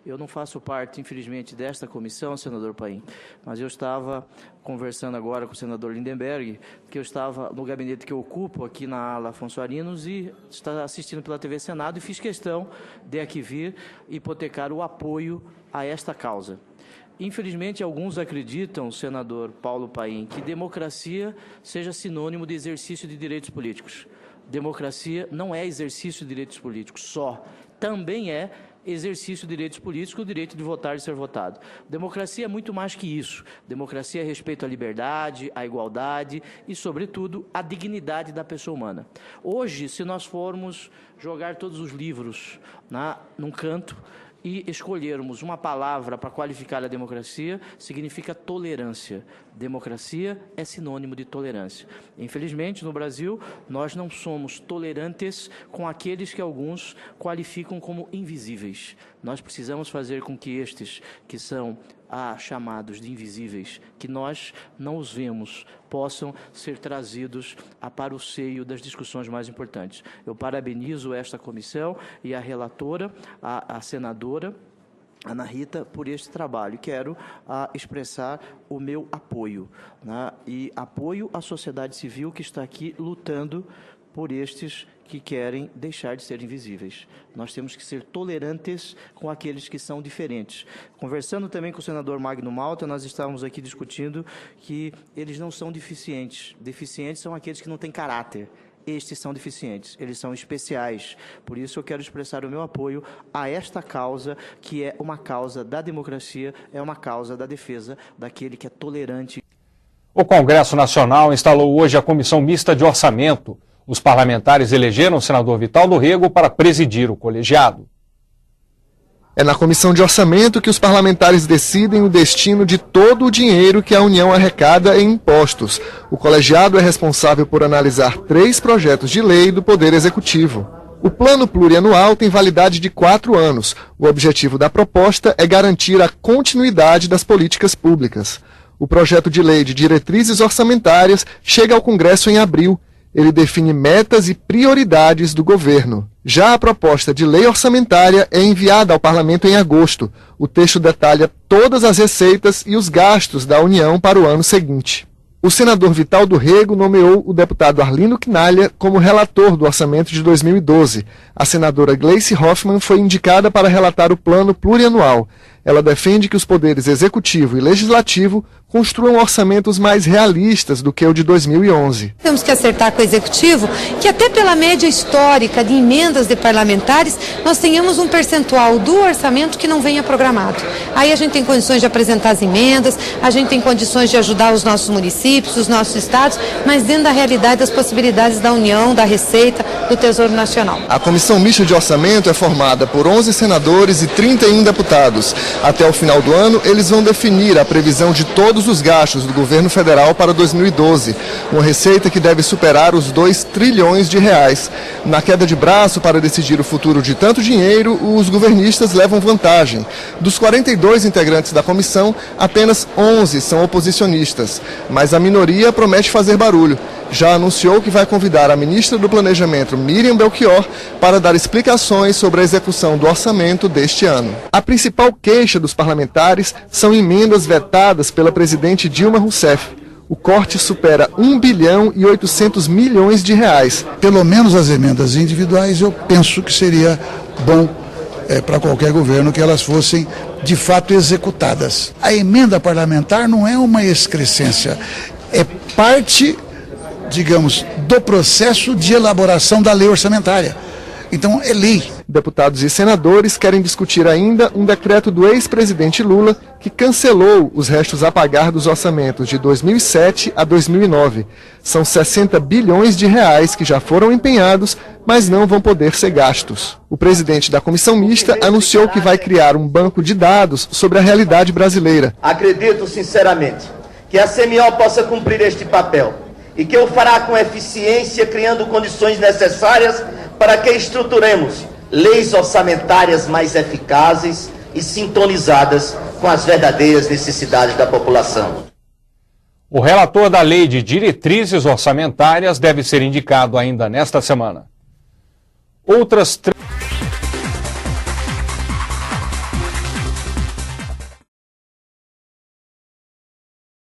Eu não faço parte, infelizmente, desta comissão, senador Paim, mas eu estava conversando agora com o senador Lindenberg, que eu estava no gabinete que eu ocupo aqui na ala Afonso Arinos e estava assistindo pela TV Senado e fiz questão de aqui vir hipotecar o apoio a esta causa. Infelizmente, alguns acreditam, senador Paulo Paim, que democracia seja sinônimo de exercício de direitos políticos. Democracia não é exercício de direitos políticos só, também é exercício de direitos políticos, o direito de votar e ser votado. Democracia é muito mais que isso. Democracia é respeito à liberdade, à igualdade e, sobretudo, à dignidade da pessoa humana. Hoje, se nós formos jogar todos os livros num canto e escolhermos uma palavra para qualificar a democracia, significa tolerância. Democracia é sinônimo de tolerância. Infelizmente, no Brasil, nós não somos tolerantes com aqueles que alguns qualificam como invisíveis. Nós precisamos fazer com que estes, que são chamados de invisíveis, que nós não os vemos, possam ser trazidos para o seio das discussões mais importantes. Eu parabenizo esta comissão e a relatora, a senadora Ana Rita, por este trabalho. Quero expressar o meu apoio, e apoio à sociedade civil que está aqui lutando por estes que querem deixar de ser invisíveis. Nós temos que ser tolerantes com aqueles que são diferentes. Conversando também com o senador Magno Malta, nós estávamos aqui discutindo que eles não são deficientes. Deficientes são aqueles que não têm caráter. Estes são deficientes, eles são especiais. Por isso eu quero expressar o meu apoio a esta causa, que é uma causa da democracia, é uma causa da defesa daquele que é tolerante. O Congresso Nacional instalou hoje a Comissão Mista de Orçamento. Os parlamentares elegeram o senador Vital do Rego para presidir o colegiado. É na Comissão de Orçamento que os parlamentares decidem o destino de todo o dinheiro que a União arrecada em impostos. O colegiado é responsável por analisar 3 projetos de lei do Poder Executivo. O plano plurianual tem validade de 4 anos. O objetivo da proposta é garantir a continuidade das políticas públicas. O projeto de lei de diretrizes orçamentárias chega ao Congresso em abril. Ele define metas e prioridades do governo. Já a proposta de lei orçamentária é enviada ao Parlamento em agosto. O texto detalha todas as receitas e os gastos da União para o ano seguinte. O senador Vital do Rego nomeou o deputado Arlindo Quinalha como relator do orçamento de 2012. A senadora Gleice Hoffmann foi indicada para relatar o plano plurianual. Ela defende que os poderes executivo e legislativo construam orçamentos mais realistas do que o de 2011. Temos que acertar com o Executivo que até pela média histórica de emendas de parlamentares, nós tenhamos um percentual do orçamento que não venha programado. Aí a gente tem condições de apresentar as emendas, a gente tem condições de ajudar os nossos municípios, os nossos estados, mas dentro da realidade das possibilidades da União, da Receita, do Tesouro Nacional. A Comissão Mista de Orçamento é formada por 11 senadores e 31 deputados. Até o final do ano, eles vão definir a previsão de todos os gastos do governo federal para 2012, uma receita que deve superar os 2 trilhões de reais. Na queda de braço para decidir o futuro de tanto dinheiro, os governistas levam vantagem. Dos 42 integrantes da comissão, apenas 11 são oposicionistas, mas a minoria promete fazer barulho. Já anunciou que vai convidar a ministra do Planejamento, Miriam Belchior, para dar explicações sobre a execução do orçamento deste ano. A principal queixa dos parlamentares são emendas vetadas pela presidente Dilma Rousseff. O corte supera 1 bilhão e 800 milhões de reais. Pelo menos as emendas individuais, eu penso que seria bom para qualquer governo que elas fossem de fato executadas. A emenda parlamentar não é uma excrescência, é parte, digamos, do processo de elaboração da lei orçamentária. Então, é lei. Deputados e senadores querem discutir ainda um decreto do ex-presidente Lula que cancelou os restos a pagar dos orçamentos de 2007 a 2009. São 60 bilhões de reais que já foram empenhados, mas não vão poder ser gastos. O presidente da Comissão Mista anunciou que vai criar um banco de dados sobre a realidade brasileira. Acredito, sinceramente, que a CMO possa cumprir este papel e que o fará com eficiência, criando condições necessárias para que estruturemos leis orçamentárias mais eficazes e sintonizadas com as verdadeiras necessidades da população. O relator da Lei de Diretrizes Orçamentárias deve ser indicado ainda nesta semana. Outras